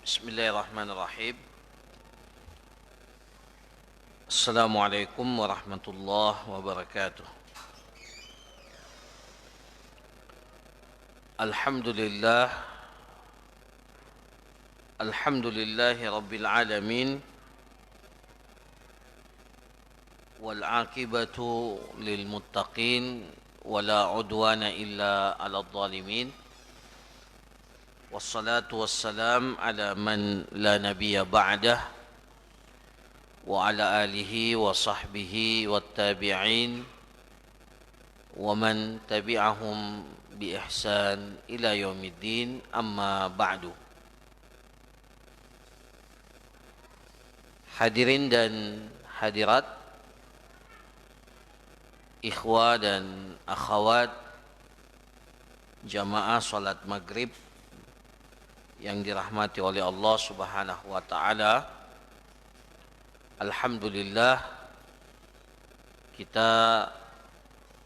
Bismillahirrahmanirrahim. Assalamualaikum warahmatullahi wabarakatuh. Alhamdulillah. Alhamdulillahi rabbil alamin. Wal aqibatu lil muttaqin wala udwana illa 'alal zalimin. Wassalatu wassalam ala man la nabiyya ba'dah wa ala alihi wa sahbihi wat tabi'in wa man tabi'ahum bi ihsan ila yaumiddin, amma ba'du. Hadirin dan hadirat, ikhwah dan akhwat jamaah salat maghrib yang dirahmati oleh Allah Subhanahu wa taala. Alhamdulillah, kita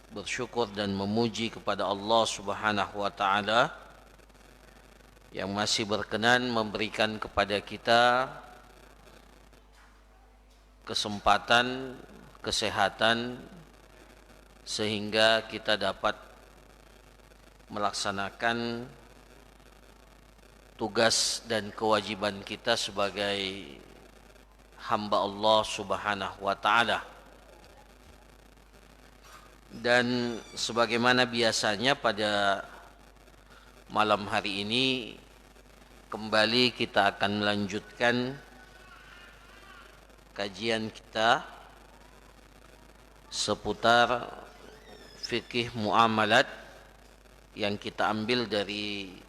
bersyukur dan memuji kepada Allah Subhanahu wa taala yang masih berkenan memberikan kepada kita kesempatan, kesehatan, sehingga kita dapat melaksanakan tugas dan kewajiban kita sebagai hamba Allah Subhanahu wa taala. Dan sebagaimana biasanya pada malam hari ini kembali kita akan melanjutkan kajian kita seputar fikih muamalat yang kita ambil dari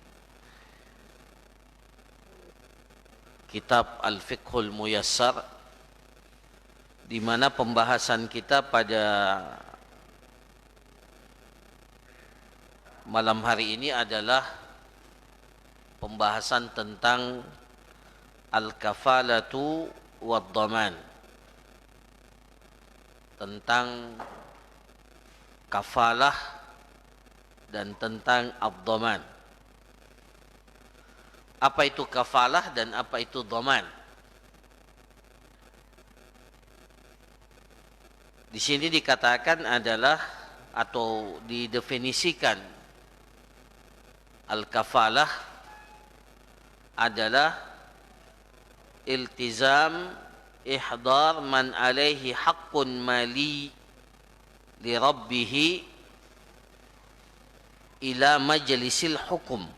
kitab Al-Fiqhul Muyassar, di mana pembahasan kita pada malam hari ini adalah pembahasan tentang al-kafalatu wad-dhaman, tentang kafalah dan tentang ad-dhaman. Apa itu kafalah dan apa itu dhaman? Di sini dikatakan adalah atau didefinisikan al-kafalah adalah iltizam ihdar man alaihi haqqun mali li rabbih ila majlisil hukum.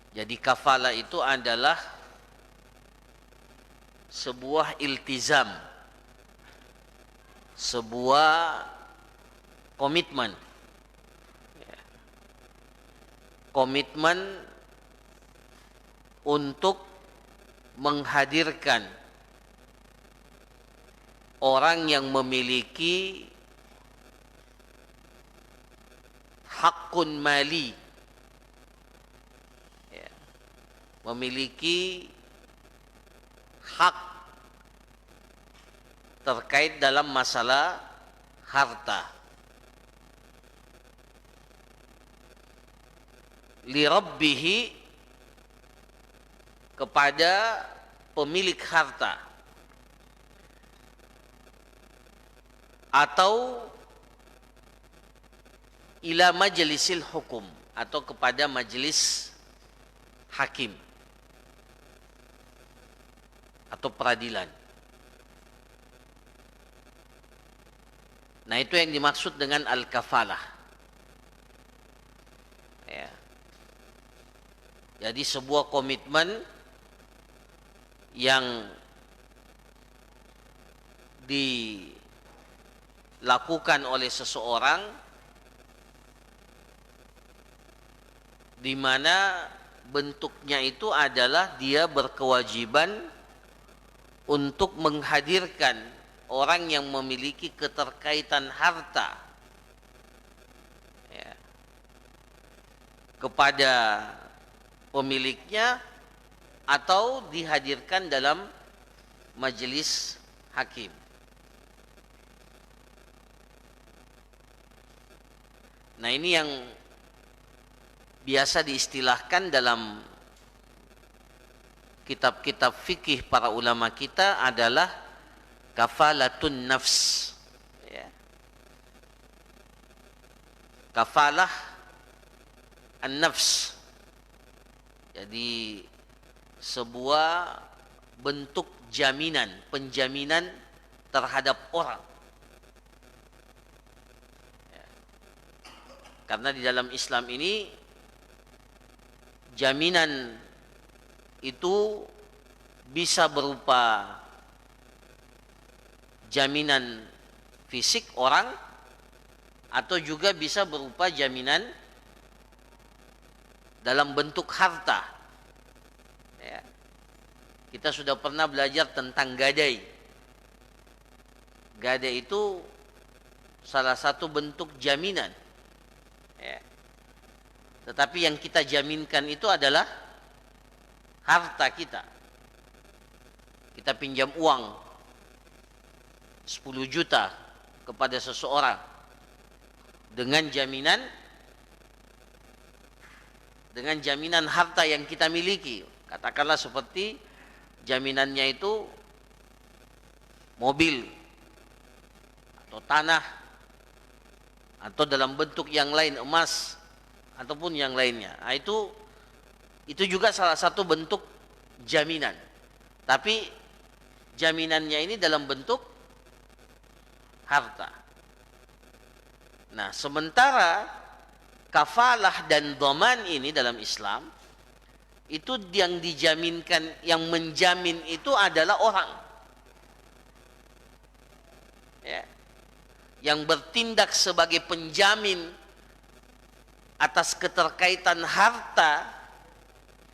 Jadi kafalah itu adalah sebuah iltizam, sebuah komitmen. Komitmen untuk menghadirkan orang yang memiliki hakun mali, memiliki hak terkait dalam masalah harta, li rabbihi, kepada pemilik harta, atau ila majlisil hukum, atau kepada majelis hakim atau peradilan. Nah, itu yang dimaksud dengan al-kafalah. Ya. Jadi sebuah komitmen yang dilakukan oleh seseorang, di mana bentuknya itu adalah dia berkewajiban untuk menghadirkan orang yang memiliki keterkaitan harta, ya, kepada pemiliknya atau dihadirkan dalam majelis hakim. Nah, ini yang biasa diistilahkan dalam kitab-kitab fikih para ulama kita adalah kafalatun nafs, ya. Kafalah an-nafs, jadi sebuah bentuk jaminan, penjaminan terhadap orang, ya. Karena di dalam Islam ini jaminan itu bisa berupa jaminan fisik orang atau juga bisa berupa jaminan dalam bentuk harta, ya. Kita sudah pernah belajar tentang gadai. Gadai itu salah satu bentuk jaminan, ya. Tetapi yang kita jaminkan itu adalah harta kita. Kita pinjam uang 10 juta kepada seseorang dengan jaminan harta yang kita miliki. Katakanlah seperti jaminannya itu mobil atau tanah atau dalam bentuk yang lain, emas ataupun yang lainnya. Nah, itu juga salah satu bentuk jaminan. Tapi jaminannya ini dalam bentuk harta. Nah, sementara kafalah dan dhaman ini dalam Islam itu yang dijaminkan, yang menjamin itu adalah orang, ya, yang bertindak sebagai penjamin atas keterkaitan harta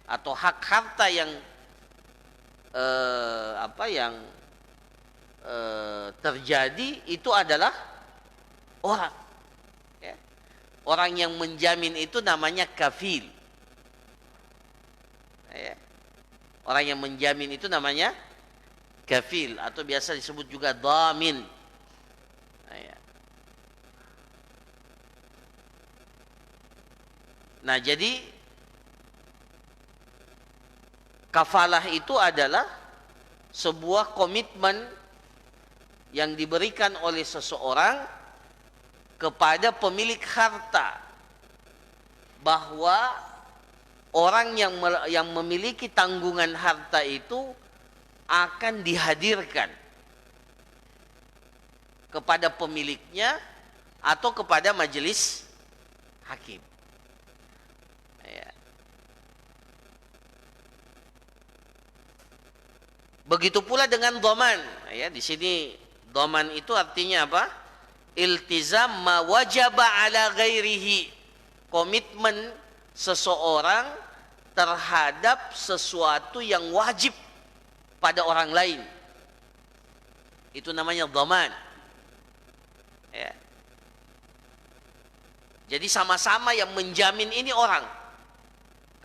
atau hak harta yang terjadi itu adalah orang, ya. Orang yang menjamin itu namanya kafil, ya. Orang yang menjamin itu namanya kafil atau biasa disebut juga dhamin, ya. Nah, jadi kafalah itu adalah sebuah komitmen yang diberikan oleh seseorang kepada pemilik harta bahwa orang yang memiliki tanggungan harta itu akan dihadirkan kepada pemiliknya atau kepada majelis hakim. Ya. Begitu pula dengan dhaman. Ya, di sini dhaman itu artinya apa? Iltizam ma wajaba ala ghairihi. Komitmen seseorang terhadap sesuatu yang wajib pada orang lain. Itu namanya dhaman. Ya. Jadi sama-sama yang menjamin ini orang.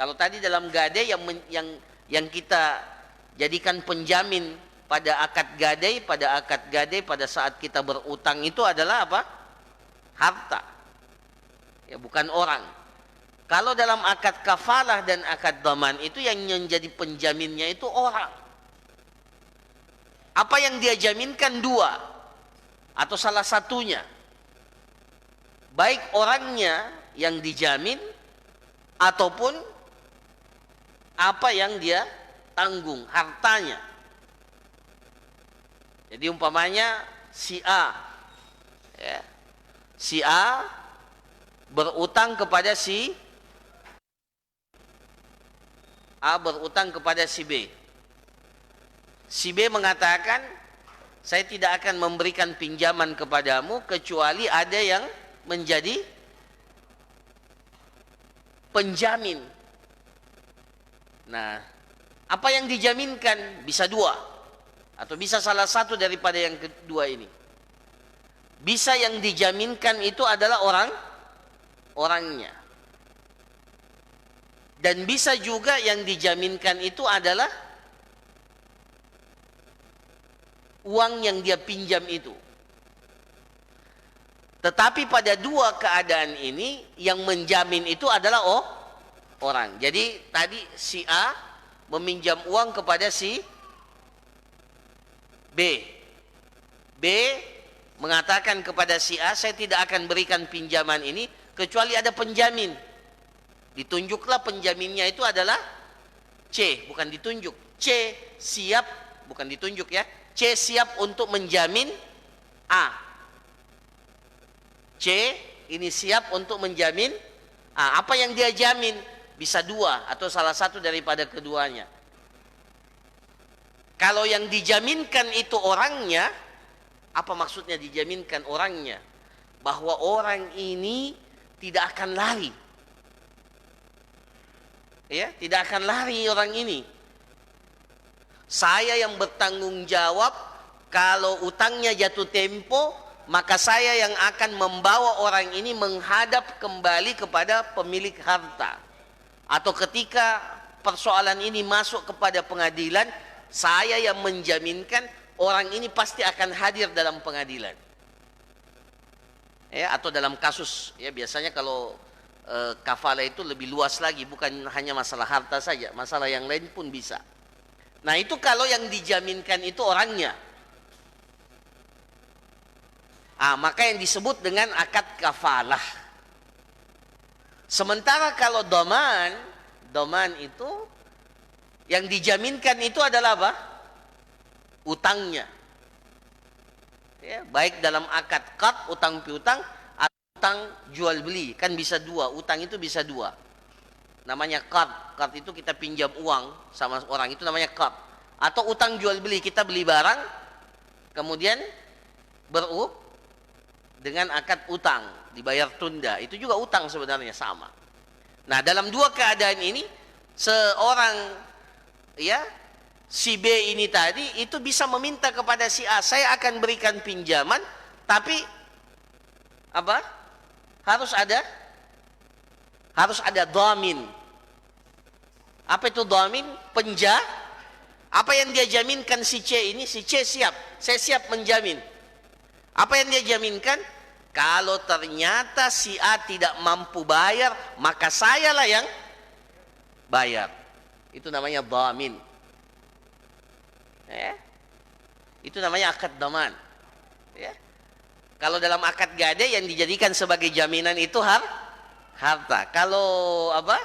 Kalau tadi dalam gadai yang kita jadikan penjamin pada akad gadai, pada saat kita berutang itu adalah apa? Harta. Ya, bukan orang. Kalau dalam akad kafalah dan akad dhaman itu yang menjadi penjaminnya itu orang. Apa yang dia jaminkan dua atau salah satunya. Baik orangnya yang dijamin ataupun apa yang dia tanggung, hartanya. Jadi umpamanya si A, ya, si A berutang kepada si A berutang kepada si B. Si B mengatakan, saya tidak akan memberikan pinjaman kepadamu kecuali ada yang menjadi penjamin. Nah, apa yang dijaminkan bisa dua atau bisa salah satu daripada yang kedua ini. Bisa yang dijaminkan itu adalah orangnya. Dan bisa juga yang dijaminkan itu adalah uang yang dia pinjam itu. Tetapi pada dua keadaan ini yang menjamin itu adalah orang. Jadi tadi si A meminjam uang kepada si B. B mengatakan kepada si A, saya tidak akan berikan pinjaman ini kecuali ada penjamin. Ditunjuklah penjaminnya itu adalah C, bukan ditunjuk. C siap, bukan ditunjuk ya. C siap untuk menjamin A. C ini siap untuk menjamin A. Apa yang dia jamin? Bisa dua atau salah satu daripada keduanya. Kalau yang dijaminkan itu orangnya, apa maksudnya dijaminkan orangnya? Bahwa orang ini tidak akan lari. Ya, tidak akan lari orang ini. Saya yang bertanggung jawab, kalau utangnya jatuh tempo, maka saya yang akan membawa orang ini menghadap kembali kepada pemilik harta. Atau ketika persoalan ini masuk kepada pengadilan, saya yang menjaminkan orang ini pasti akan hadir dalam pengadilan. Ya, atau dalam kasus, ya biasanya kalau kafalah itu lebih luas lagi, bukan hanya masalah harta saja, masalah yang lain pun bisa. Nah, itu kalau yang dijaminkan itu orangnya. Maka yang disebut dengan akad kafalah. Sementara kalau doman itu yang dijaminkan itu adalah apa? Utangnya. Ya, baik dalam akad qard, utang piutang, atau utang jual beli, kan bisa dua. Utang itu bisa dua. Namanya qard. Qard itu kita pinjam uang sama orang, itu namanya qard. Atau utang jual beli, kita beli barang kemudian berurut dengan akad utang, dibayar tunda. Itu juga utang sebenarnya, sama. Nah, dalam dua keadaan ini seorang ya si B ini tadi itu bisa meminta kepada si A, saya akan berikan pinjaman, tapi apa? Harus ada dhamin. Apa itu dhamin? Apa yang dia jaminkan si C ini? Si C siap, saya siap menjamin. Apa yang dia jaminkan? Kalau ternyata si A tidak mampu bayar, maka sayalah yang bayar. Itu namanya dhamin. Ya. Itu namanya akad dhaman. Ya. Kalau dalam akad gadai yang dijadikan sebagai jaminan itu harta. Kalau apa?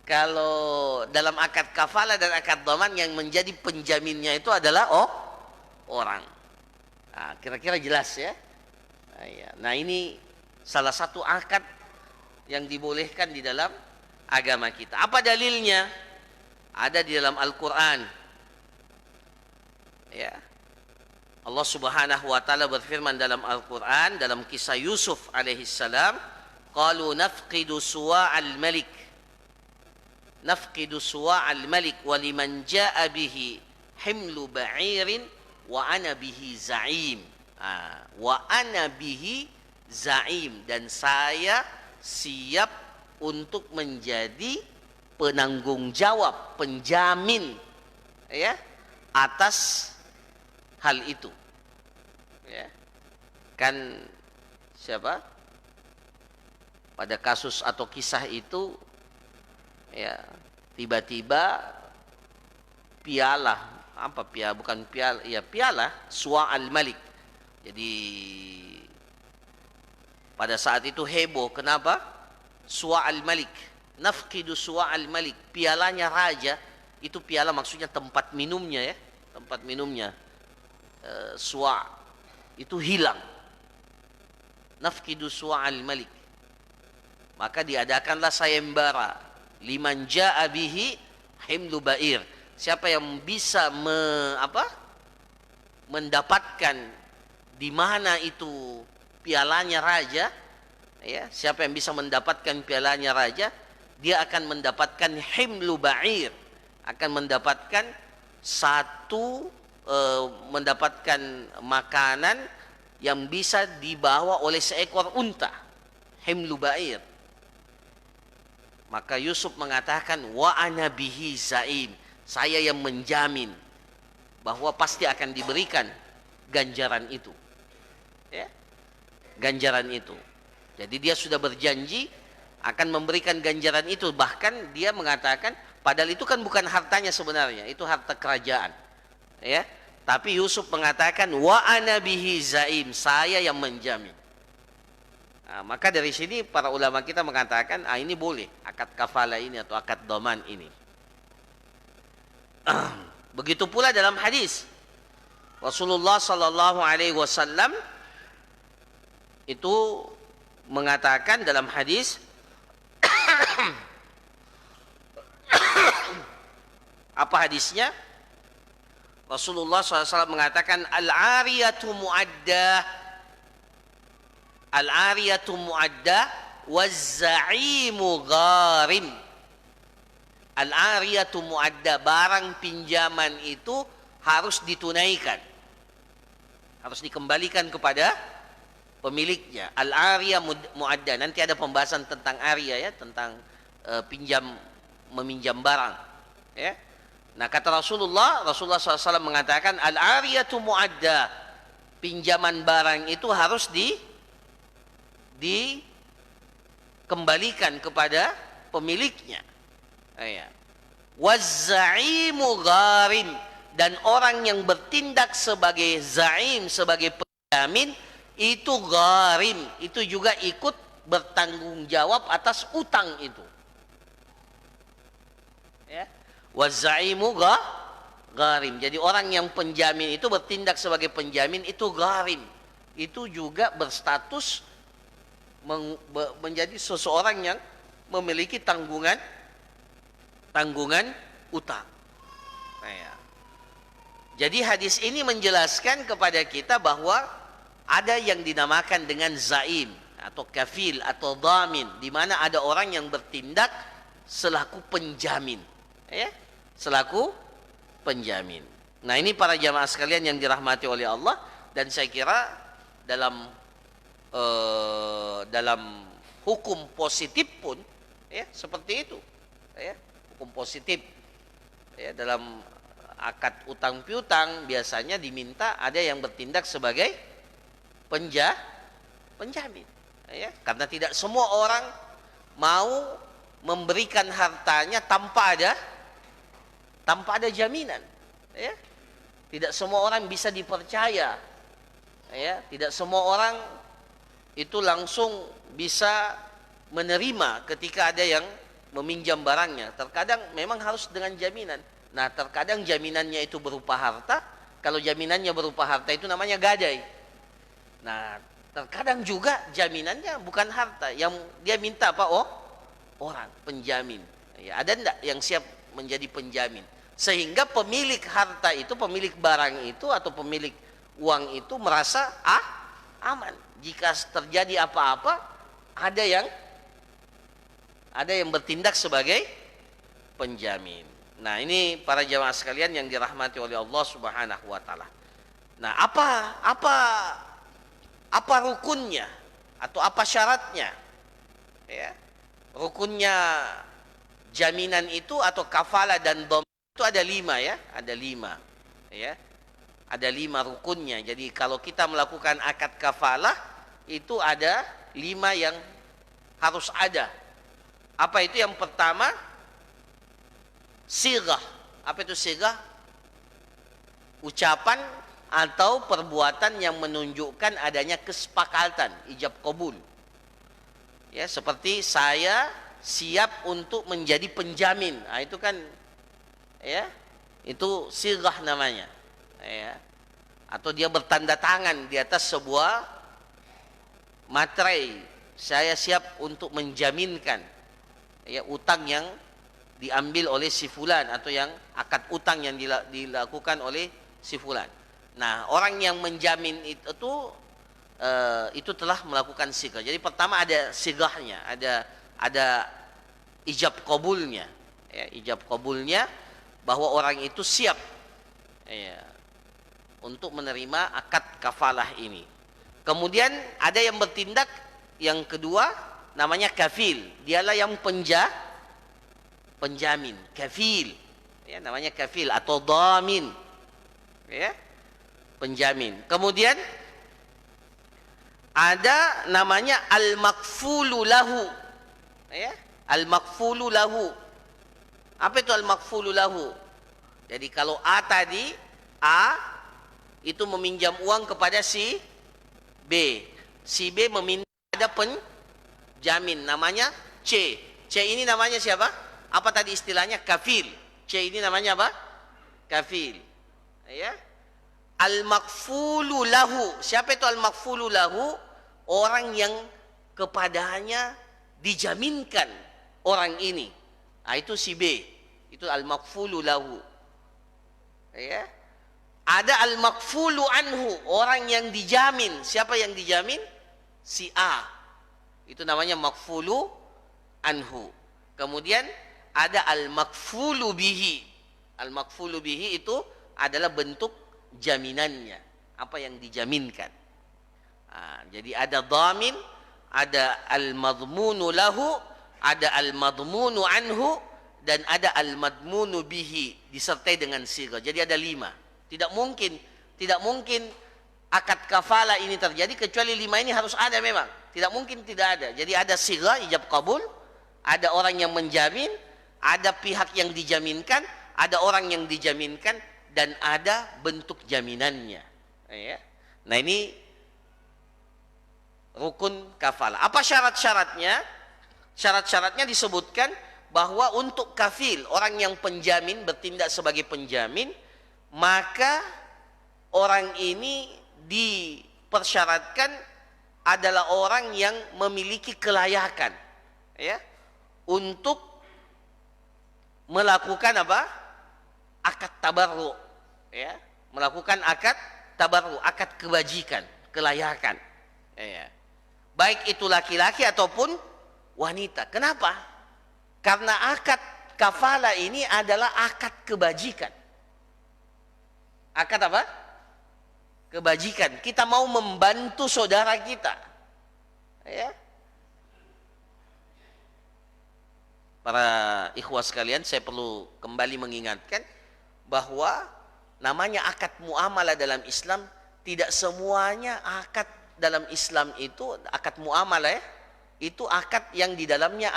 Kalau dalam akad kafalah dan akad dhaman yang menjadi penjaminnya itu adalah orang. Kira-kira jelas ya. Nah, ini salah satu akad yang dibolehkan di dalam agama kita. Apa dalilnya? Ada di dalam Al-Quran. Ya. Allah Subhanahu wa taala berfirman dalam Al-Quran dalam kisah Yusuf alaihissalam, qalu nafqidu suwa'al malik. Nafqidu suwa'al malik wa liman jaa'a bihi himlu ba'irin wa ana bihi za'im. Wa ana bihi za'im, dan saya siap untuk menjadi penanggung jawab, penjamin ya atas hal itu. Ya. Kan siapa? Pada kasus atau kisah itu ya tiba-tiba piala, apa piala, bukan piala, ya piala suwa'al malik. Jadi pada saat itu heboh. Kenapa? Suwa'al malik, nafqidu suwa'al malik, pialanya raja. Itu piala maksudnya tempat minumnya ya, tempat minumnya. Suwa' itu hilang. Nafqidu suwa'al malik, maka diadakanlah sayembara. Liman ja'a bihi himlu ba'ir, siapa yang bisa mendapatkan di mana itu pialanya raja, ya, siapa yang bisa mendapatkan pialanya raja, dia akan mendapatkan himlu ba'ir, akan mendapatkan mendapatkan makanan yang bisa dibawa oleh seekor unta, himlu ba'ir. Maka Yusuf mengatakan, wa ana bihi za'im, saya yang menjamin bahwa pasti akan diberikan ganjaran itu. Ya? Ganjaran itu. Jadi dia sudah berjanji akan memberikan ganjaran itu. Bahkan dia mengatakan padahal itu kan bukan hartanya sebenarnya, itu harta kerajaan, ya. Tapi Yusuf mengatakan wa ana bihi zaim, saya yang menjamin. Nah, maka dari sini para ulama kita mengatakan ini boleh akad kafalah ini atau akad dhaman ini. Begitu pula dalam hadis Rasulullah sallallahu alaihi wasallam itu mengatakan dalam hadis apa hadisnya? Rasulullah SAW mengatakan al-ariyatu mu'addah, al-ariyatu mu'addah waz-za'imu gharim. Al-ariyatu mu'addah, barang pinjaman itu harus ditunaikan, harus dikembalikan kepada pemiliknya. Al-ariyah mu'addah, nanti ada pembahasan tentang ariyah ya, tentang pinjam meminjam barang, ya. Nah, kata Rasulullah SAW mengatakan al-ariyatu mu'adda, pinjaman barang itu harus dikembalikan kepada pemiliknya. Ya. Waz-za'imu gharim, dan orang yang bertindak sebagai zaim, sebagai penjamin itu gharim, itu juga ikut bertanggung jawab atas utang itu. Ya. Waz-za'imu gharim. Jadi orang yang penjamin itu bertindak sebagai penjamin itu gharim. Itu juga berstatus menjadi seseorang yang memiliki tanggungan utang. Nah, ya. Jadi hadis ini menjelaskan kepada kita bahwa ada yang dinamakan dengan zaim atau kafil atau dhamin, di mana ada orang yang bertindak selaku penjamin, ya, selaku penjamin. Nah, ini para jamaah sekalian yang dirahmati oleh Allah, dan saya kira dalam hukum positif pun ya seperti itu, ya, hukum positif ya, dalam akad utang piutang biasanya diminta ada yang bertindak sebagai penjamin, ya, karena tidak semua orang mau memberikan hartanya tanpa ada jaminan, ya. Tidak semua orang bisa dipercaya, ya. Tidak semua orang itu langsung bisa menerima ketika ada yang meminjam barangnya. Terkadang memang harus dengan jaminan. Nah, terkadang jaminannya itu berupa harta. Kalau jaminannya berupa harta itu namanya gadai. Nah, terkadang juga jaminannya bukan harta, yang dia minta apa? Orang penjamin, ya, ada enggak yang siap menjadi penjamin, sehingga pemilik harta itu, pemilik barang itu atau pemilik uang itu merasa aman. Jika terjadi apa-apa, ada yang bertindak sebagai penjamin. Nah, ini para jamaah sekalian yang dirahmati oleh Allah Subhanahu wa taala. Nah, apa rukunnya atau apa syaratnya? Ya. Rukunnya jaminan itu atau kafalah dan dhaman itu ada 5, ya, ada 5, ya, ada 5 rukunnya. Jadi kalau kita melakukan akad kafalah itu ada 5 yang harus ada. Apa itu? Yang pertama, sighah. Apa itu sighah? Ucapan atau perbuatan yang menunjukkan adanya kesepakatan, ijab qabul. Ya, seperti saya siap untuk menjadi penjamin. Nah, itu kan, ya, itu sighah namanya, ya. Atau dia bertanda tangan di atas sebuah materai, saya siap untuk menjaminkan, ya, utang yang diambil oleh si fulan, atau yang akad utang yang dilakukan oleh si fulan. Nah, orang yang menjamin itu telah melakukan sighah. Jadi pertama ada sighahnya, ada ijab qabulnya, ya, ijab qabulnya bahwa orang itu siap, ya, untuk menerima akad kafalah ini. Kemudian ada yang bertindak yang kedua namanya kafil, dialah yang penjamin, kafil, ya, namanya kafil atau dhamin, ya, penjamin. Kemudian ada namanya al-makfulu lahu, Ya, al-makfulu lahu. Apa itu al-makfulu lahu? Jadi kalau A tadi, A itu meminjam uang kepada si B. Si B meminta ada penjamin, namanya C. C ini namanya siapa? Apa tadi istilahnya? Kafil. C ini namanya apa? Kafil. Ya. Al-makfulu lahu. Siapa itu al-makfulu lahu? Orang yang kepadanya dijaminkan orang ini. Nah, itu si B. Itu al-makfulu lahu. Ya. Ada al-makfulu anhu, orang yang dijamin. Siapa yang dijamin? Si A. Itu namanya makfulu anhu. Kemudian ada al-makfulu bihi. Al-makfulu bihi itu adalah bentuk jaminannya. Apa yang dijaminkan. Nah, jadi ada dhamin, ada al-madmunu lahu, ada al-madmunu anhu, dan ada al-madmunu bihi, disertai dengan sighah. Jadi ada 5. Tidak mungkin akad kafala ini terjadi kecuali 5 ini harus ada memang. Tidak mungkin tidak ada. Jadi ada sighah ijab qabul, ada orang yang menjamin, ada pihak yang dijaminkan, ada orang yang dijaminkan, dan ada bentuk jaminannya. Ya. Nah, ini rukun kafala. Apa syarat-syaratnya? Syarat-syaratnya disebutkan bahwa untuk kafil, orang yang penjamin, bertindak sebagai penjamin, maka orang ini dipersyaratkan adalah orang yang memiliki kelayakan, ya, untuk melakukan apa? Akad tabarru, ya, melakukan akad tabarru, akad kebajikan, kelayakan, ya. Baik itu laki-laki ataupun wanita. Kenapa? Karena akad kafala ini adalah akad kebajikan. Akad apa? Kebajikan. Kita mau membantu saudara kita. Ya. Para ikhwah sekalian, saya perlu kembali mengingatkan bahwa namanya akad muamalah dalam Islam, tidak semuanya akad dalam Islam itu akad muamalah, ya, itu akad yang di dalamnya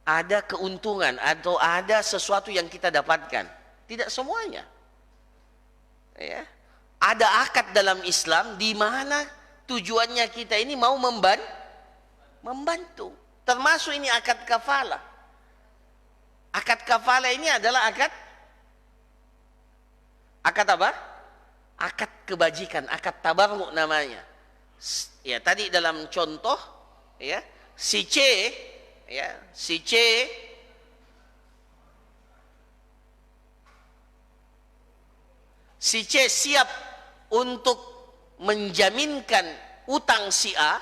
ada keuntungan atau ada sesuatu yang kita dapatkan. Tidak semuanya. Ya. Ada akad dalam Islam di mana tujuannya kita ini mau membantu. Termasuk ini akad kafala. Akad kafala ini adalah akad apa? Akad kebajikan, akad tabarru namanya. Ya, tadi dalam contoh, ya, si C, ya, si C siap untuk menjaminkan utang si A,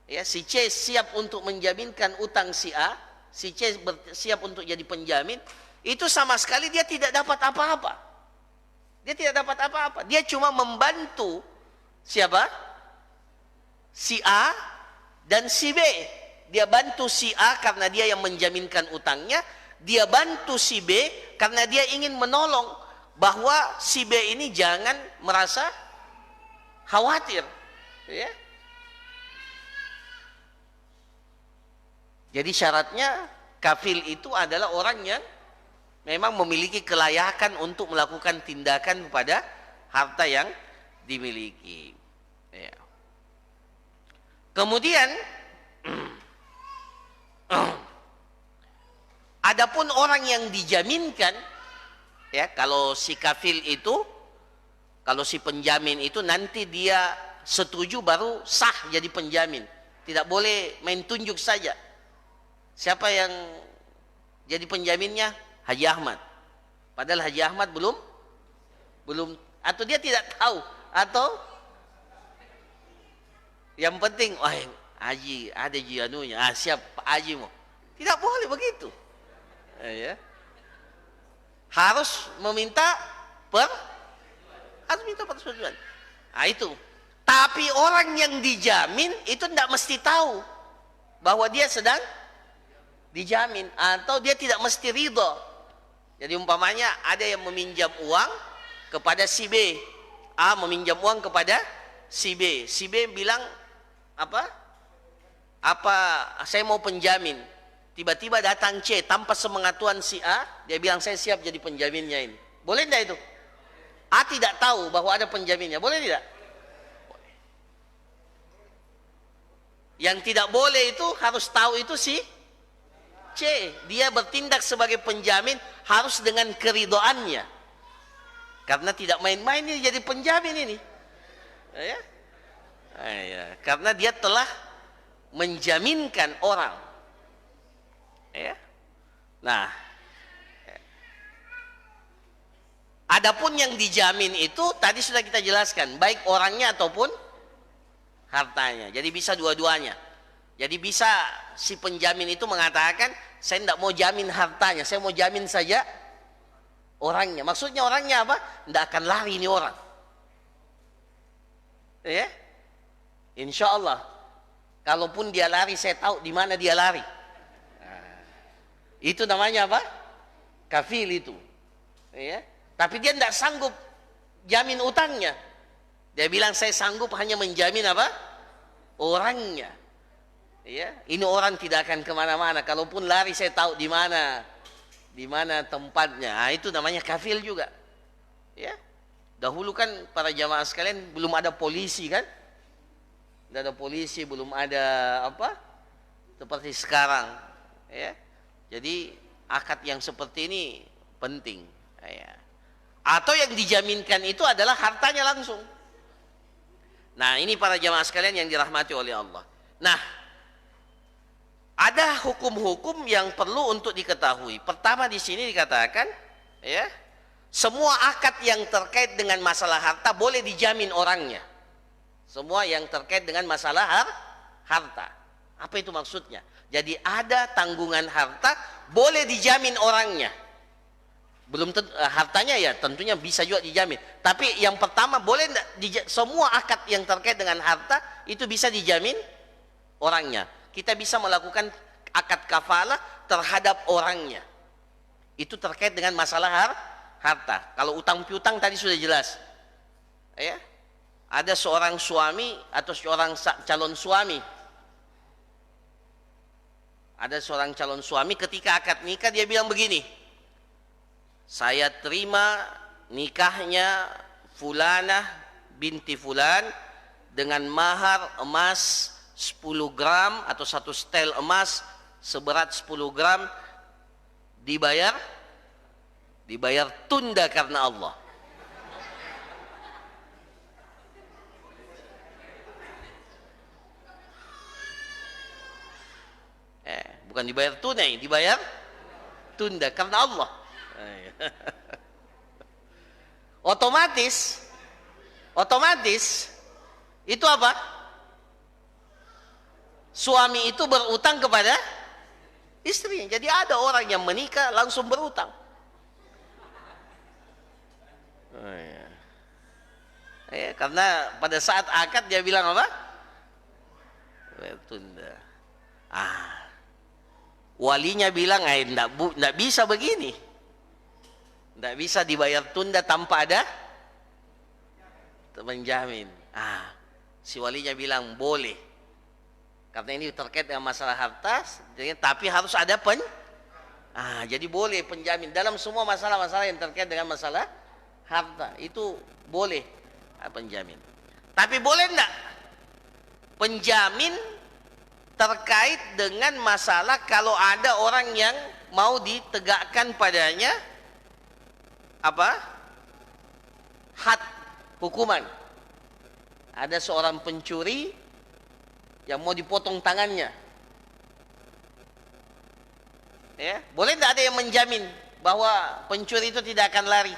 ya, si C siap untuk menjaminkan utang si A, si C siap untuk jadi penjamin. Itu sama sekali dia tidak dapat apa-apa. Dia tidak dapat apa-apa. Dia cuma membantu siapa? Si A dan si B. Dia bantu si A karena dia yang menjaminkan utangnya. Dia bantu si B karena dia ingin menolong bahwa si B ini jangan merasa khawatir. Ya. Jadi syaratnya kafil itu adalah orang yang memang memiliki kelayakan untuk melakukan tindakan kepada harta yang dimiliki. Ya. Kemudian adapun orang yang dijaminkan, ya, kalau si kafil itu, kalau si penjamin itu nanti dia setuju baru sah jadi penjamin. Tidak boleh main tunjuk saja. Siapa yang jadi penjaminnya? Haji Ahmad. Padahal Haji Ahmad belum, atau dia tidak tahu, atau yang penting, wah, Haji ada jianunya, siap Pak Haji mau. Tidak boleh begitu. Ya. Harus meminta persetujuan. Nah, itu. Tapi orang yang dijamin itu tidak mesti tahu bahwa dia sedang dijamin, atau dia tidak mesti ridho. Jadi umpamanya ada yang meminjam uang kepada si B, A meminjam uang kepada si B bilang apa? apa, saya mau penjamin. Tiba-tiba datang C tanpa sepengetahuan si A, dia bilang saya siap jadi penjaminnya ini. Boleh tidak itu? A tidak tahu bahwa ada penjaminnya, boleh tidak? Yang tidak boleh itu harus tahu itu si C. Dia bertindak sebagai penjamin harus dengan keridhoannya. Karena tidak main-main ini jadi penjamin ini. Ya? Ya. Karena dia telah menjaminkan orang. Ya. Nah, adapun yang dijamin itu tadi sudah kita jelaskan, baik orangnya ataupun hartanya. Jadi bisa dua-duanya. Jadi bisa si penjamin itu mengatakan, saya tidak mau jamin hartanya, saya mau jamin saja orangnya. Maksudnya orangnya apa? Tidak akan lari ini orang. Ya, insya Allah. Kalaupun dia lari, saya tahu di mana dia lari. Nah, itu namanya apa? Kafil itu. Ya. Tapi dia tidak sanggup jamin utangnya. Dia bilang saya sanggup hanya menjamin apa? Orangnya. Ya, ini orang tidak akan kemana-mana. Kalaupun lari saya tahu di mana tempatnya. Nah, itu namanya kafil juga. Ya, dahulu kan para jamaah sekalian belum ada polisi kan? Tidak ada polisi, belum ada apa? Seperti sekarang. Ya, jadi akad yang seperti ini penting. Ya. Atau yang dijaminkan itu adalah hartanya langsung. Nah, ini para jamaah sekalian yang dirahmati oleh Allah. Nah, ada hukum-hukum yang perlu untuk diketahui. Pertama di sini dikatakan, ya, semua akad yang terkait dengan masalah harta boleh dijamin orangnya. Semua yang terkait dengan masalah harta. Apa itu maksudnya? Jadi ada tanggungan harta boleh dijamin orangnya. Belum hartanya ya tentunya bisa juga dijamin. Tapi yang pertama boleh semua akad yang terkait dengan harta itu bisa dijamin orangnya. Kita bisa melakukan akad kafalah terhadap orangnya. Itu terkait dengan masalah harta. Kalau utang piutang tadi sudah jelas. Ya. Ada seorang suami atau seorang calon suami. Ada seorang calon suami ketika akad nikah dia bilang begini, saya terima nikahnya Fulanah binti Fulan dengan mahar emas 10 gram atau satu setel emas seberat 10 gram dibayar tunda karena Allah. Bukan dibayar tunai, dibayar tunda karena Allah. Otomatis itu apa? Suami itu berutang kepada istrinya. Jadi ada orang yang menikah langsung berutang. Karena pada saat akad dia bilang apa? Tunda. Walinya bilang, enggak bisa begini. Enggak bisa dibayar tunda tanpa ada penjamin. Si walinya bilang boleh. Karena ini terkait dengan masalah harta, tapi harus ada jadi boleh penjamin dalam semua masalah-masalah yang terkait dengan masalah harta. Itu boleh penjamin. Tapi boleh enggak penjamin terkait dengan masalah kalau ada orang yang mau ditegakkan padanya apa? Had, hukuman. Ada seorang pencuri yang mau dipotong tangannya. Ya, boleh tidak ada yang menjamin bahwa pencuri itu tidak akan lari?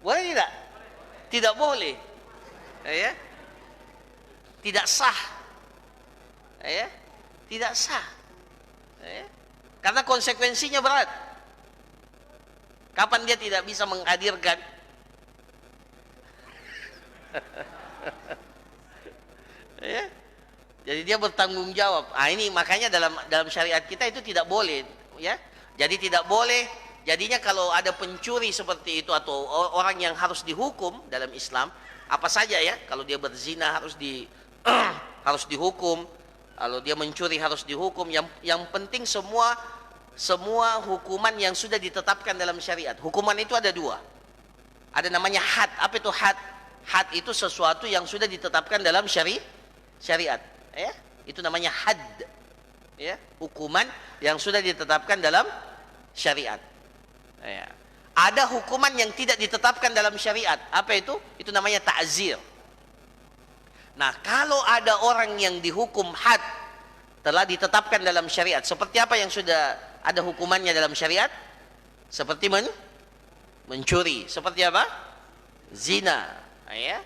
Boleh tidak? Tidak boleh. Ya. Tidak sah. Ya. Tidak sah. Ya. Karena konsekuensinya berat. Kapan dia tidak bisa menghadirkan? Ya. Jadi dia bertanggung jawab. Ini makanya dalam syariat kita itu tidak boleh, ya. Jadi tidak boleh. Jadinya kalau ada pencuri seperti itu atau orang yang harus dihukum dalam Islam, apa saja ya, kalau dia berzina harus harus dihukum. Kalau dia mencuri harus dihukum. Yang penting semua hukuman yang sudah ditetapkan dalam syariat. Hukuman itu ada dua. Ada namanya had. Apa itu had? Had itu sesuatu yang sudah ditetapkan dalam syariat. Ya, itu namanya had. Ya, hukuman yang sudah ditetapkan dalam syariat. Ya. Ada hukuman yang tidak ditetapkan dalam syariat. Apa itu? Itu namanya ta'zir. Nah, kalau ada orang yang dihukum had telah ditetapkan dalam syariat, seperti apa yang sudah ada hukumannya dalam syariat? Seperti mencuri, seperti apa? Zina, ya.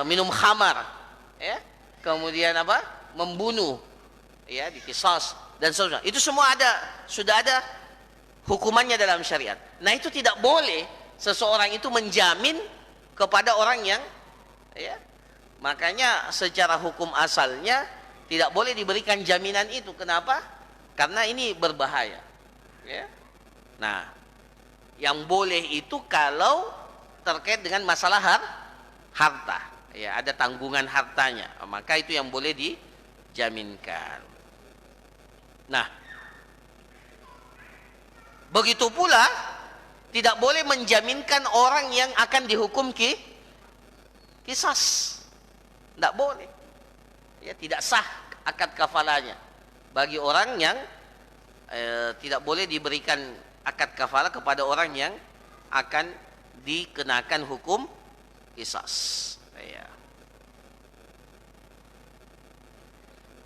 Minum khamar, ya. Kemudian apa? Membunuh, ya, dikisas dan seterusnya. Itu semua sudah ada hukumannya dalam syariat. Nah, itu tidak boleh seseorang itu menjamin kepada orang yang, ya, makanya secara hukum asalnya tidak boleh diberikan jaminan itu. Kenapa? Karena ini berbahaya. Ya. Nah, yang boleh itu kalau terkait dengan masalah harta, ya, ada tanggungan hartanya, maka itu yang boleh dijaminkan. Nah, begitu pula tidak boleh menjaminkan orang yang akan dihukum kisas. Tidak boleh. Ya, tidak sah akad kafalahnya. Bagi orang yang tidak boleh diberikan akad kafalah kepada orang yang akan dikenakan hukum kisas. Ya.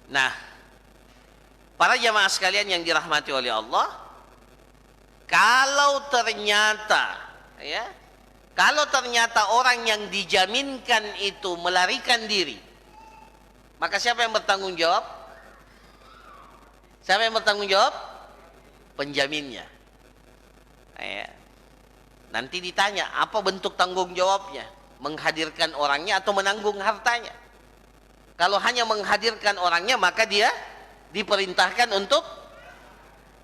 Nah, para jamaah sekalian yang dirahmati oleh Allah, kalau ternyata orang yang dijaminkan itu melarikan diri, maka siapa yang bertanggung jawab? Siapa yang bertanggung jawab? Penjaminnya. Ya. Nanti ditanya, apa bentuk tanggung jawabnya? Menghadirkan orangnya atau menanggung hartanya? Kalau hanya menghadirkan orangnya, maka dia diperintahkan untuk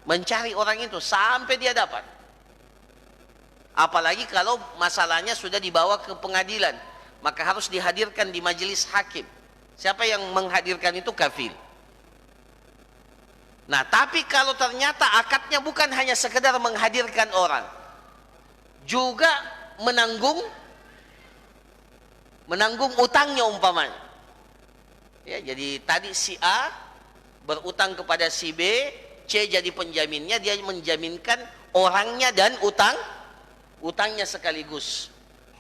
mencari orang itu sampai dia dapat. Apalagi kalau masalahnya sudah dibawa ke pengadilan, maka harus dihadirkan di majelis hakim. Siapa yang menghadirkan itu? Kafil. Nah, tapi kalau ternyata akadnya bukan hanya sekedar menghadirkan orang, juga menanggung utangnya umpamanya. Ya, jadi tadi si A berutang kepada si B, C jadi penjaminnya, dia menjaminkan orangnya dan utangnya sekaligus.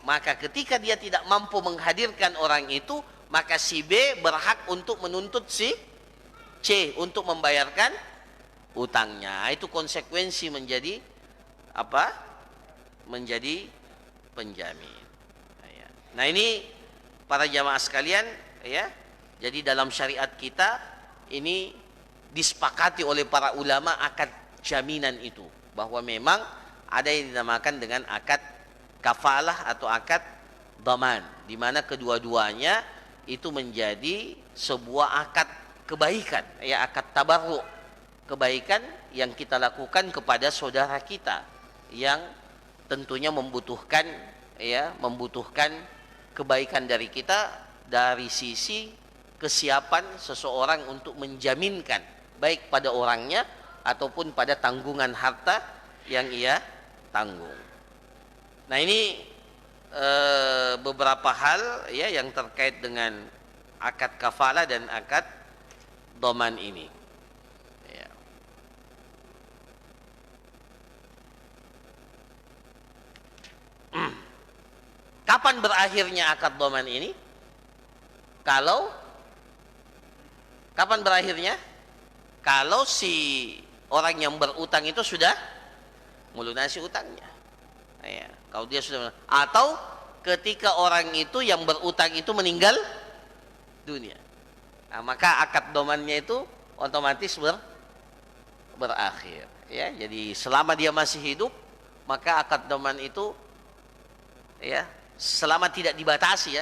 Maka ketika dia tidak mampu menghadirkan orang itu, maka si B berhak untuk menuntut si C untuk membayarkan utangnya. Itu konsekuensi menjadi apa? Menjadi penjamin. Nah, ini para jamaah sekalian, ya. Jadi dalam syariat kita ini disepakati oleh para ulama akad jaminan itu, bahwa memang ada yang dinamakan dengan akad kafalah atau akad dhaman, di mana kedua-duanya itu menjadi sebuah akad kebaikan, ya, akad tabarruk, kebaikan yang kita lakukan kepada saudara kita yang tentunya membutuhkan kebaikan dari kita dari sisi kesiapan seseorang untuk menjaminkan baik pada orangnya ataupun pada tanggungan harta yang ia tanggung. Nah, ini beberapa hal, ya, yang terkait dengan akad kafalah dan akad dhaman ini. Ya. Kapan berakhirnya akad dhaman ini? Kapan berakhirnya? Kalau si orang yang berutang itu sudah melunasi utangnya. Ya, kalau dia sudah, atau ketika orang itu yang berutang itu meninggal dunia. Nah, maka akad dhamannya itu otomatis berakhir. Ya, jadi selama dia masih hidup, maka akad dhaman itu, ya, selama tidak dibatasi,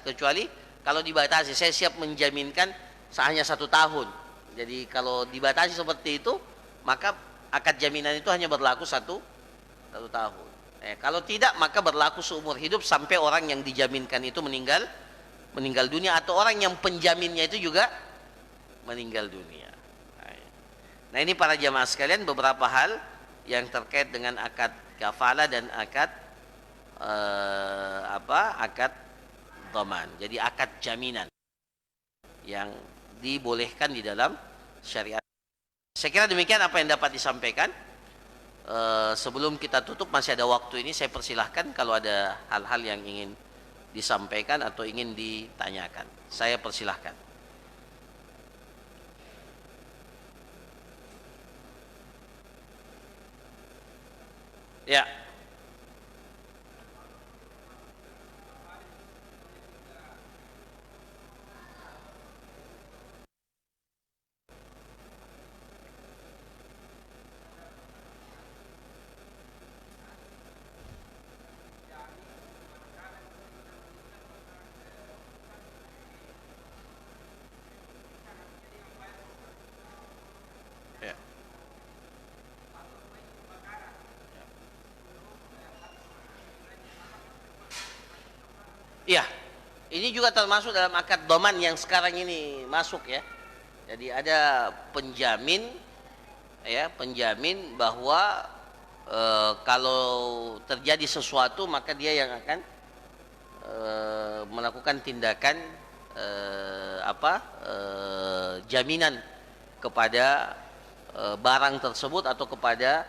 kecuali kalau dibatasi, saya siap menjaminkan hanya 1 tahun. Jadi kalau dibatasi seperti itu, maka akad jaminan itu hanya berlaku satu tahun. Kalau tidak, maka berlaku seumur hidup sampai orang yang dijaminkan itu meninggal meninggal dunia, atau orang yang penjaminnya itu juga meninggal dunia. Nah, ini para jamaah sekalian beberapa hal yang terkait dengan akad kafalah dan akad akad dhaman. Jadi akad jaminan yang dibolehkan di dalam syariat. Saya kira demikian apa yang dapat disampaikan. Sebelum kita tutup, masih ada waktu ini, saya persilahkan kalau ada hal-hal yang ingin disampaikan atau ingin ditanyakan. Saya persilahkan. Ya. Ya. Iya, ini juga termasuk dalam akad dhaman yang sekarang ini masuk ya. Jadi ada penjamin, ya, penjamin bahwa kalau terjadi sesuatu maka dia yang akan melakukan tindakan jaminan kepada barang tersebut atau kepada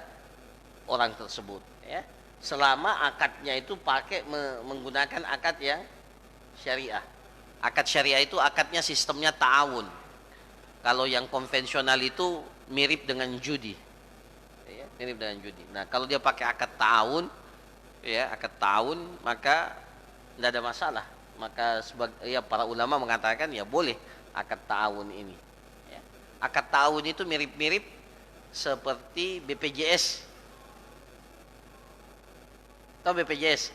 orang tersebut, ya. Selama akadnya itu pakai menggunakan akad yang syariah. Akad syariah itu akadnya sistemnya ta'awun. Kalau yang konvensional itu mirip dengan judi, ya, mirip dengan judi. Nah, kalau dia pakai akad ta'awun, ya, akad ta'awun, maka tidak ada masalah. Maka para ulama mengatakan ya boleh akad ta'awun ini, ya. Akad ta'awun itu mirip-mirip seperti BPJS. Tahu BPJS?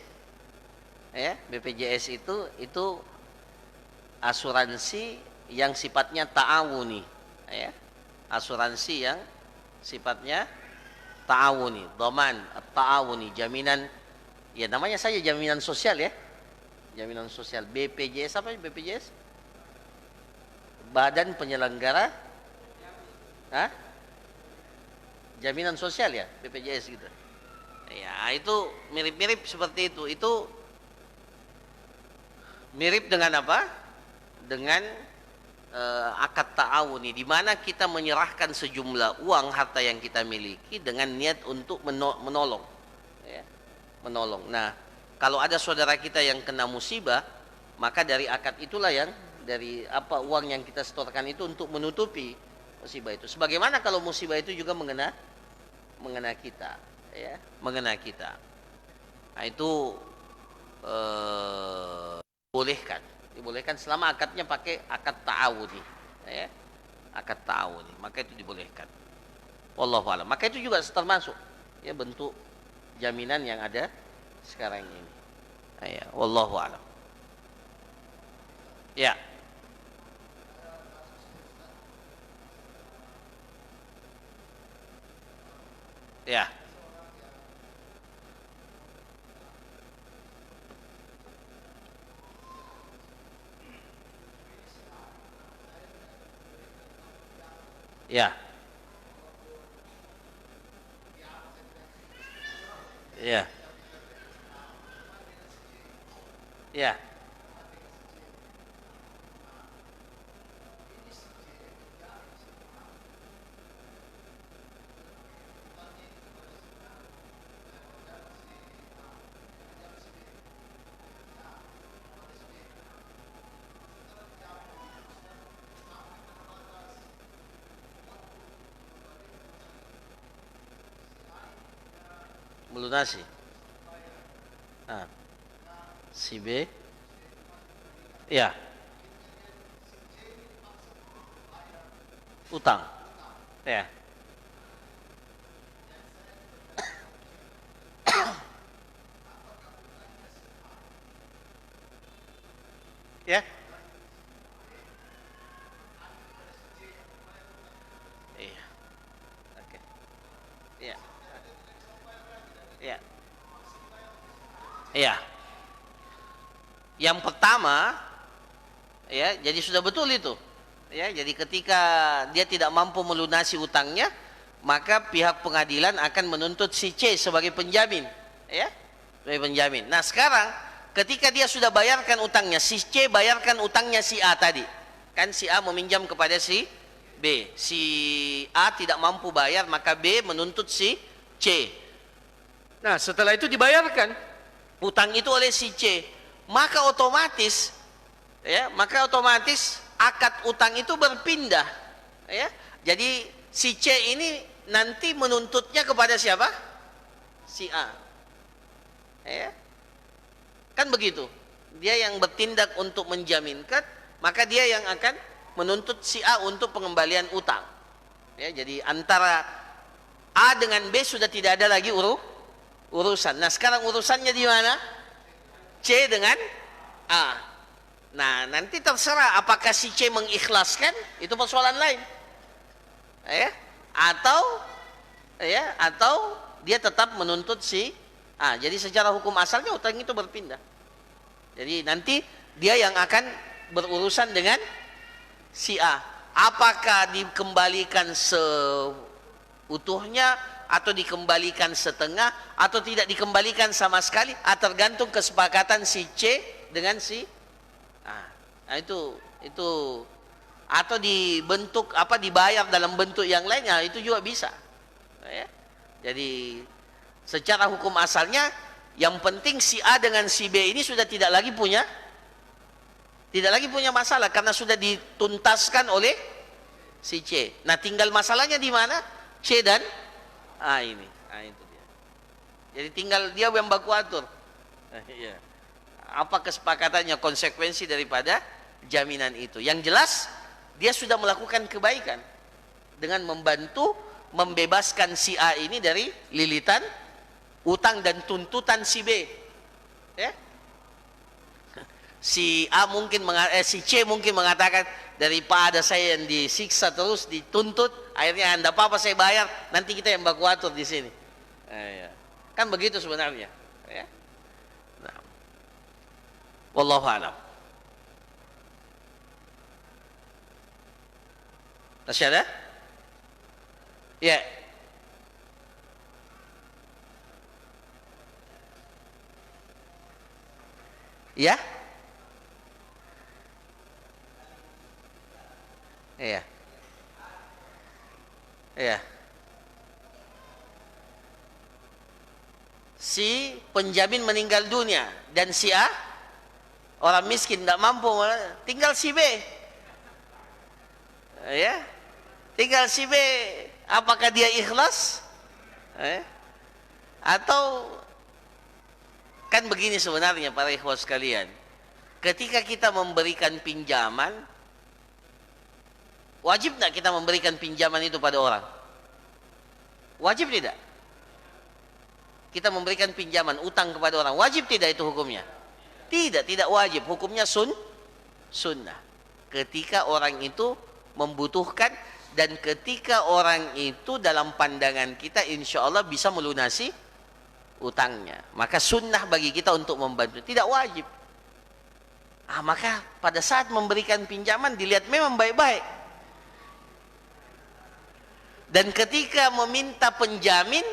Ya, BPJS itu asuransi yang sifatnya ta'awuni, ya. Asuransi yang sifatnya ta'awuni, dhaman, ta'awuni, jaminan, ya namanya saja jaminan sosial, ya. Jaminan sosial. BPJS apa? BPJS? Badan Penyelenggara Jaminan Sosial, ya, BPJS gitu. Ya, itu mirip-mirip seperti itu. Itu mirip dengan apa? Dengan akad ta'awuni, di mana kita menyerahkan sejumlah uang harta yang kita miliki dengan niat untuk menolong, ya, menolong. Nah, kalau ada saudara kita yang kena musibah, maka dari akad itulah yang dari uang yang kita setorkan itu untuk menutupi musibah itu. Sebagaimana kalau musibah itu juga mengena kita, ya, mengena kita. Nah, itu dibolehkan selama akadnya pakai akad ta'awuni, ya, akad ta'awuni, maka itu dibolehkan. Wallahu a'lam. Maka itu juga termasuk, ya, bentuk jaminan yang ada sekarang ini. Ya, wallahu a'lam. Ya. Ya. Ya. Ya. Ya. Melunasi. Si B. Ya. Utang. Ya. Ya. Iya. Oke. Iya. Iya. Iya. Yang pertama, Ya, jadi sudah betul itu. Ya, jadi ketika dia tidak mampu melunasi utangnya, maka pihak pengadilan akan menuntut si C sebagai penjamin, ya, sebagai penjamin. Nah, sekarang ketika dia sudah bayarkan utangnya, si C bayarkan utangnya si A tadi. Kan si A meminjam kepada si B. Si A tidak mampu bayar, maka B menuntut si C. Nah, setelah itu dibayarkan utang itu oleh si C, maka otomatis, ya, akad utang itu berpindah, ya. Jadi si C ini nanti menuntutnya kepada siapa? Si A, ya. Kan begitu. Dia yang bertindak untuk menjaminkan, maka dia yang akan menuntut si A untuk pengembalian utang, ya. Jadi antara A dengan B sudah tidak ada lagi urusan. Nah, sekarang urusannya di mana? C dengan A. Nah, nanti terserah apakah si C mengikhlaskan, itu persoalan lain, ya, atau dia tetap menuntut si A. Jadi secara hukum asalnya utang itu berpindah. Jadi nanti dia yang akan berurusan dengan si A. Apakah dikembalikan seutuhnya, atau dikembalikan setengah, atau tidak dikembalikan sama sekali, tergantung kesepakatan si C dengan si A. Nah, itu atau dibentuk dibayar dalam bentuk yang lainnya, itu juga bisa, ya. Jadi secara hukum asalnya yang penting si A dengan si B ini sudah tidak lagi punya masalah karena sudah dituntaskan oleh si C. Nah, tinggal masalahnya di mana? C dan A ini. Nah, itu dia. Jadi tinggal dia yang baku atur. Iya. Apa kesepakatannya, konsekuensi daripada jaminan itu. Yang jelas dia sudah melakukan kebaikan dengan membantu membebaskan si A ini dari lilitan utang dan tuntutan si B, ya. Si C mungkin mengatakan, daripada saya yang disiksa terus dituntut, akhirnya anda apa saya bayar, nanti kita yang baku atur di sini. Ya. Kan begitu sebenarnya, ya. Nah, wallahu a'lam. Masih ada? Ya. Ya? Iya. Iya. Si penjamin meninggal dunia dan si A orang miskin tidak mampu, tinggal si B. Ya. Tinggal si B, apakah dia ikhlas? Atau kan begini sebenarnya para ikhwah sekalian. Ketika kita memberikan pinjaman, wajib tidak kita memberikan pinjaman itu pada orang? Wajib tidak? Kita memberikan pinjaman, utang kepada orang, wajib tidak itu hukumnya? Tidak wajib. Hukumnya sunnah. Ketika orang itu membutuhkan dan ketika orang itu dalam pandangan kita insya Allah bisa melunasi utangnya, maka sunnah bagi kita untuk membantu, tidak wajib. Maka pada saat memberikan pinjaman dilihat memang baik-baik. Dan ketika meminta penjamin,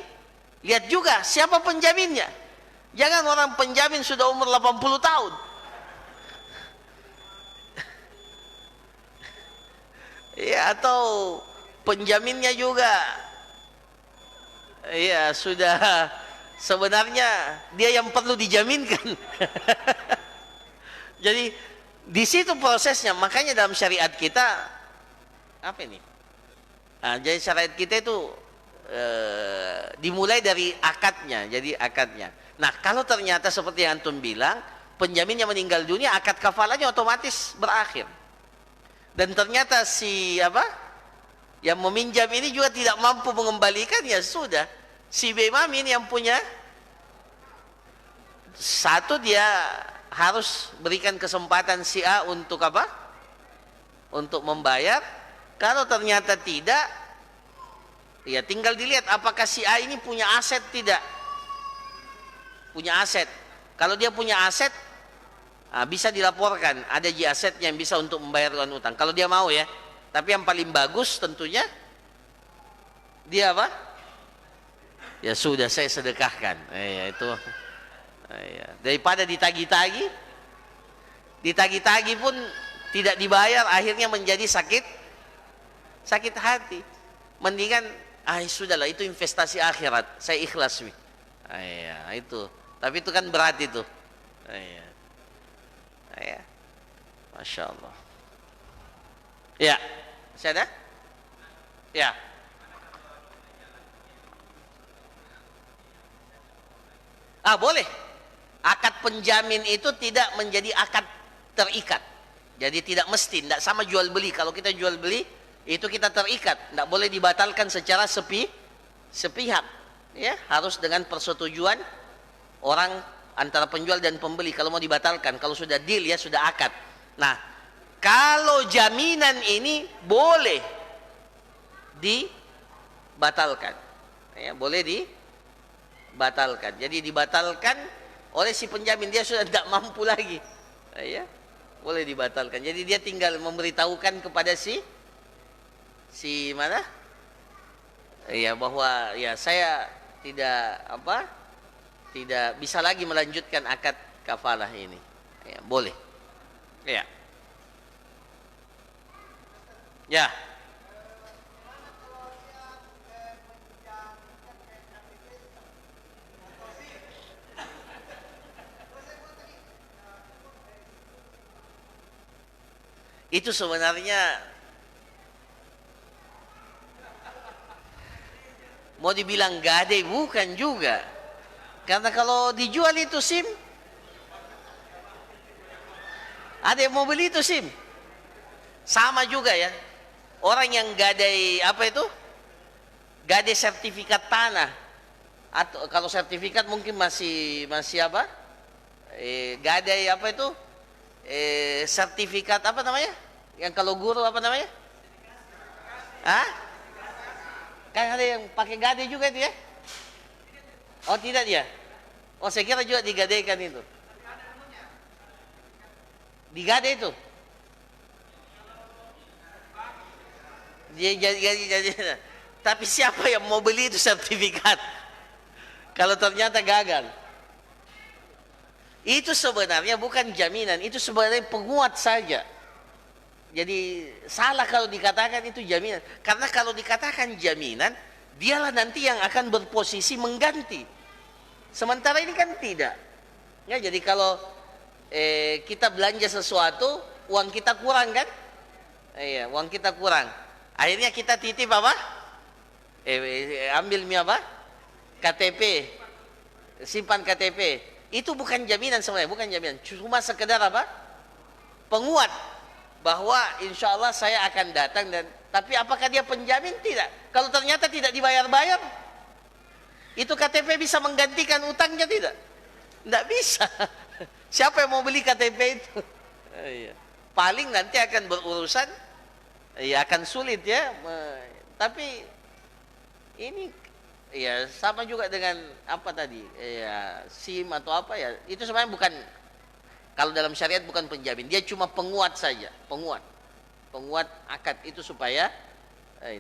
lihat juga siapa penjaminnya. Jangan orang penjamin sudah umur 80 tahun. Ya, atau penjaminnya juga ya sudah sebenarnya dia yang perlu dijaminkan. Jadi di situ prosesnya. Makanya dalam syariat kita apa ini? Jadi syariat kita itu dimulai dari akadnya. Jadi akadnya. Nah, kalau ternyata seperti yang antum bilang, penjaminnya meninggal dunia, akad kafalahnya otomatis berakhir. Dan ternyata yang meminjam ini juga tidak mampu mengembalikan, ya sudah. Si B Mamin yang punya satu, dia harus berikan kesempatan si A untuk untuk membayar. Kalau ternyata tidak, ya tinggal dilihat apakah si A ini punya aset tidak. Punya aset. Kalau dia punya aset, bisa dilaporkan, ada aset yang bisa untuk membayarkan utang kalau dia mau ya. Tapi yang paling bagus tentunya dia apa? Ya sudah, saya sedekahkan. Ya itu. Ya. Daripada ditagi-tagi pun tidak dibayar, akhirnya menjadi sakit hati. Mendingan sudahlah, itu investasi akhirat, saya ikhlas nih. Ya, itu. Tapi itu kan berat itu. Ya. Ya. Masya Allah. Ya, masih ada? Ya. Boleh. Akad penjamin itu tidak menjadi akad terikat. Jadi tidak mesti, tidak sama jual beli. Kalau kita jual beli, itu kita terikat, tidak boleh dibatalkan secara sepihak. Ya, harus dengan persetujuan orang antara penjual dan pembeli. Kalau mau dibatalkan, kalau sudah deal ya sudah akad. Nah, kalau jaminan ini boleh dibatalkan, ya boleh dibatalkan. Jadi dibatalkan oleh si penjamin, dia sudah tidak mampu lagi, ya boleh dibatalkan. Jadi dia tinggal memberitahukan kepada si mana, ya bahwa ya saya tidak bisa lagi melanjutkan akad kafalah ini, ya boleh, ya. Ya. Itu sebenarnya mau dibilang gade bukan juga. Karena kalau dijual itu SIM, ada yang mau beli itu SIM. Sama juga ya. Orang yang gadai Gadai sertifikat tanah. Atau kalau sertifikat mungkin masih apa? Gadai sertifikat apa namanya? Yang kalau guru apa namanya? Kan ada yang pakai gadai juga itu ya? Oh tidak dia? Oh saya kira juga digadaikan itu. Digadai itu? Jadi. Tapi siapa yang mau beli itu sertifikat? Kalau ternyata gagal, itu sebenarnya bukan jaminan, itu sebenarnya penguat saja. Jadi salah kalau dikatakan itu jaminan, karena kalau dikatakan jaminan, dialah nanti yang akan berposisi mengganti. Sementara ini kan tidak. Ya, jadi kalau kita belanja sesuatu, uang kita kurang kan? Iya, uang kita kurang. Akhirnya kita titip apa? Ambil KTP, simpan KTP. Itu bukan jaminan sebenarnya, bukan jaminan. Cuma sekedar apa? Penguat bahwa insya Allah saya akan datang tapi apakah dia penjamin? Tidak. Kalau ternyata tidak dibayar-bayar, itu KTP bisa menggantikan utangnya tidak? Tidak bisa. Siapa yang mau beli KTP itu? Paling nanti akan berurusan. Ya akan sulit ya, tapi ini ya sama juga dengan apa tadi ya SIM atau apa ya, itu sebenarnya bukan, kalau dalam syariat bukan penjamin, dia cuma penguat saja, penguat akad itu supaya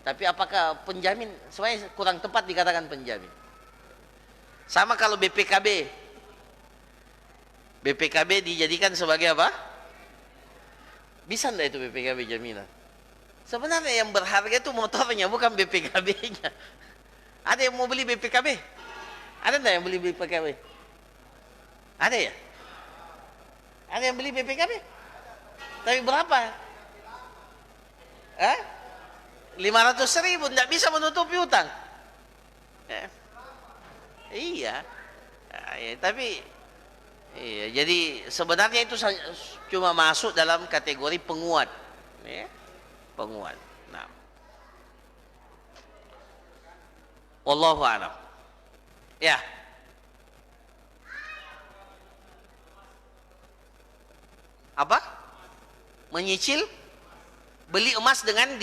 tapi apakah penjamin? Sebenarnya kurang tepat dikatakan penjamin. Sama kalau BPKB dijadikan sebagai apa? Bisa enggak itu BPKB jaminan? Sebenarnya yang berharga itu motornya, bukan BPKB-nya. Ada yang mau beli BPKB? Ada enggak yang beli BPKB? Ada ya? Ada yang beli BPKB? Tapi berapa? 500.000, enggak bisa menutupi utang. Iya. Tapi jadi sebenarnya itu cuma masuk dalam kategori penguat. Ya. Penguat. Nah. Wallahu a'lam. Ya. Apa? Menyicil beli emas dengan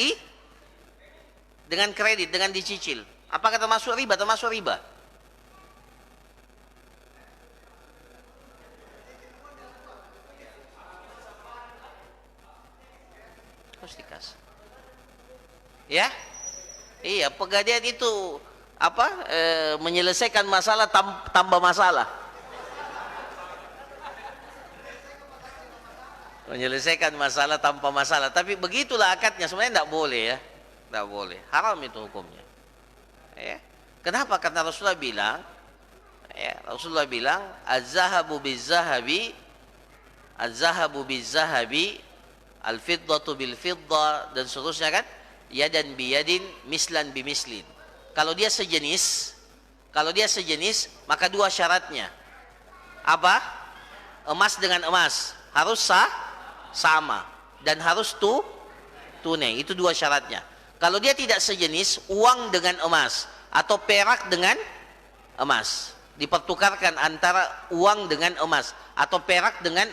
kredit, dengan dicicil. Apakah termasuk riba? Termasuk riba. harus dikasih. Ya, iya, pegadaian itu apa? Menyelesaikan masalah tambah masalah. Menyelesaikan masalah tanpa masalah. Tapi begitulah akadnya, sebenarnya tidak boleh ya, tidak boleh, haram itu hukumnya. Ya. Kenapa? Karena Rasulullah bilang, ya, Rasulullah bilang, az-zahabu biz-zahabi, az-zahabu biz-zahabi, al-fiddatu bil-fidda, dan seterusnya kan, yadan biyadin, mislan bimislin. Kalau dia sejenis, maka dua syaratnya. Apa? Emas dengan emas harus sama dan harus tunai. Itu dua syaratnya. Kalau dia tidak sejenis, uang dengan emas atau perak dengan emas, dipertukarkan antara uang dengan emas atau perak dengan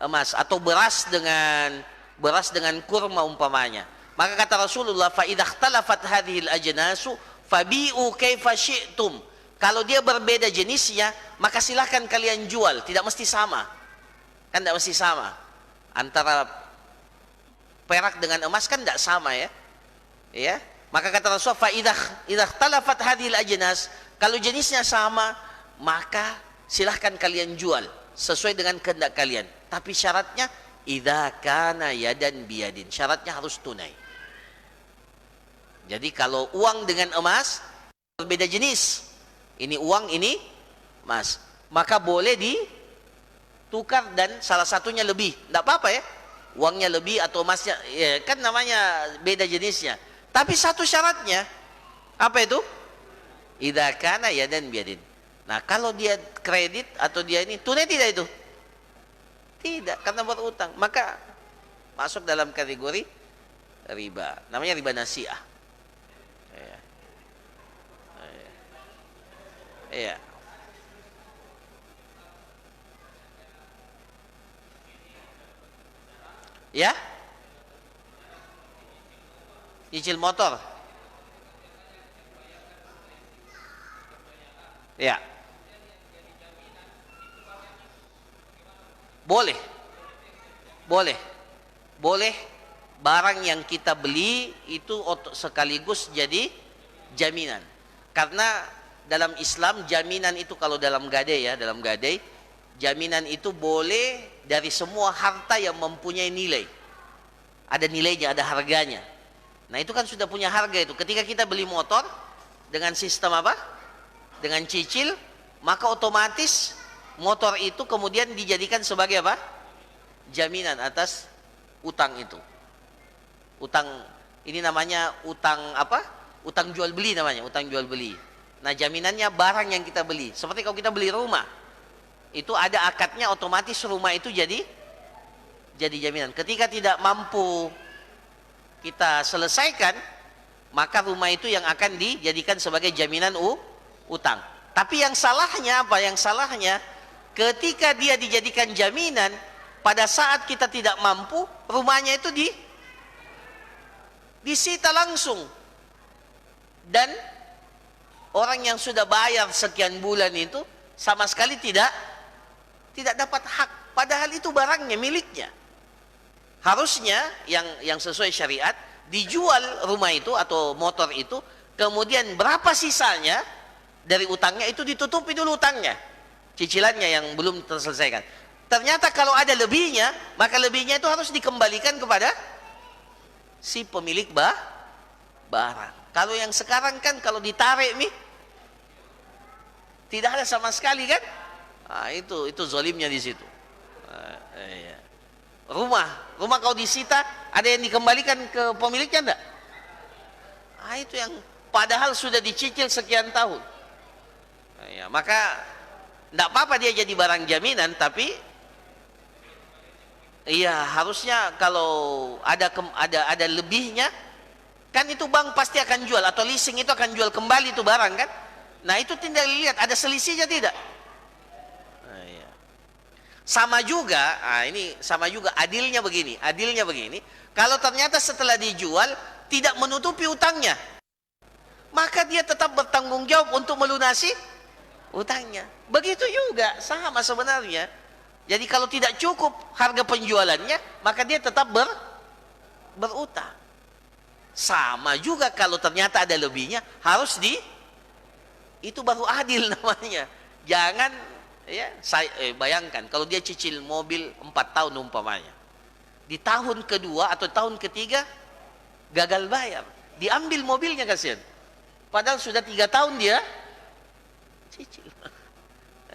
emas, atau beras dengan kurma umpamanya. Maka kata Rasulullah, fa idza ikhtalafat hadhil ajnasu fabi'u kaifa syi'tum. Kalau dia berbeda jenisnya, maka silahkan kalian jual, tidak mesti sama. Kan tidak mesti sama. Antara perak dengan emas kan tidak sama ya. Ya. Maka kata Rasulullah, fa idza ikhtalafat hadhil ajnas, kalau jenisnya sama, maka silahkan kalian jual sesuai dengan kehendak kalian. Tapi syaratnya idza kana yadan biyadin. Syaratnya harus tunai. Jadi kalau uang dengan emas berbeda jenis, ini uang, ini emas, maka boleh ditukar dan salah satunya lebih, tidak apa-apa ya, uangnya lebih atau emasnya, ya, kan namanya beda jenisnya. Tapi satu syaratnya, apa itu? Idza kana yadan biyadin. Nah, kalau dia kredit atau dia ini tunai, tidak itu? Tidak, karena berutang, maka masuk dalam kategori riba. Namanya riba nasiah. Iya. Ya? Cicil motor. Ya. Boleh. Boleh. Boleh barang yang kita beli itu sekaligus jadi jaminan. Karena dalam Islam jaminan itu, kalau dalam gadai ya, dalam gadai jaminan itu boleh dari semua harta yang mempunyai nilai. Ada nilainya, ada harganya. Nah, itu kan sudah punya harga itu. Ketika kita beli motor dengan sistem apa? Dengan cicil, maka otomatis motor itu kemudian dijadikan sebagai apa? Jaminan atas utang itu. Utang ini namanya utang apa? Utang jual beli namanya, utang jual beli. Nah, jaminannya barang yang kita beli. Seperti kalau kita beli rumah, itu ada akadnya, otomatis rumah itu jadi jaminan. Ketika tidak mampu kita selesaikan, maka rumah itu yang akan dijadikan sebagai jaminan utang. Tapi yang salahnya apa? Yang salahnya ketika dia dijadikan jaminan, pada saat kita tidak mampu, rumahnya itu disita langsung. Dan orang yang sudah bayar sekian bulan itu sama sekali tidak dapat hak, padahal itu barangnya, miliknya. Harusnya yang sesuai syariat, dijual rumah itu atau motor itu, kemudian berapa sisanya dari utangnya itu ditutupi dulu utangnya, cicilannya yang belum terselesaikan. Ternyata kalau ada lebihnya, maka lebihnya itu harus dikembalikan kepada si pemilik barang. Kalau yang sekarang kan kalau ditarik nih tidak ada sama sekali kan? Nah, itu zalimnya di situ. Iya. Rumah kalau disita, ada yang dikembalikan ke pemiliknya enggak? Ah, itu yang padahal sudah dicicil sekian tahun. Ya, maka enggak apa-apa dia jadi barang jaminan, tapi iya, harusnya kalau ada lebihnya, kan itu bank pasti akan jual, atau leasing itu akan jual kembali itu barang kan? Nah, itu tinggal lihat ada selisihnya tidak? Sama juga, ini sama juga adilnya begini. Kalau ternyata setelah dijual tidak menutupi utangnya, maka dia tetap bertanggung jawab untuk melunasi utangnya. Begitu juga, sama sebenarnya. Jadi kalau tidak cukup harga penjualannya, maka dia tetap berutang. Sama juga kalau ternyata ada lebihnya, harus itu baru adil namanya. Jangan ya, bayangkan kalau dia cicil mobil 4 tahun umpamanya. Di tahun kedua atau tahun ketiga gagal bayar, diambil mobilnya, kasihan. Padahal sudah 3 tahun dia cicil.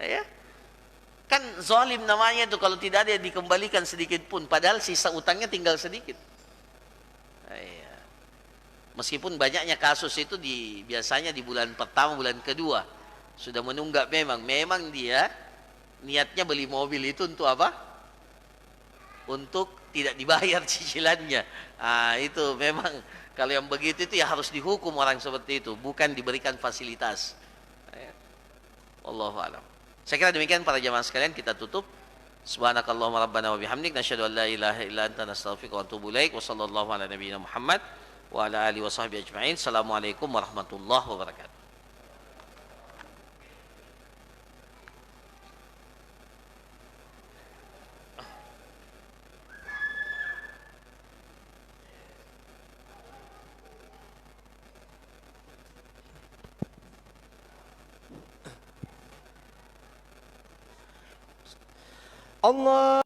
Ya. Kan zalim namanya itu kalau tidak ada dikembalikan sedikit pun, padahal sisa utangnya tinggal sedikit. Ya. Meskipun banyaknya kasus itu biasanya di bulan pertama, bulan kedua sudah menunggak, memang dia niatnya beli mobil itu untuk apa? Untuk tidak dibayar cicilannya. Itu memang kalau yang begitu itu ya harus dihukum orang seperti itu, bukan diberikan fasilitas. Ya. Wallahu a'lam. Saya kira demikian para jamaah sekalian, kita tutup. Subhanakallahumma rabbana wa bihamdik nasyhadu an la ilaha illa anta nastaghfiruka wa atubu ilaik wa sallallahu ala nabiyyina Muhammad wa ala alihi wa sahbihi ajma'in. Assalamualaikum warahmatullahi wabarakatuh. Allah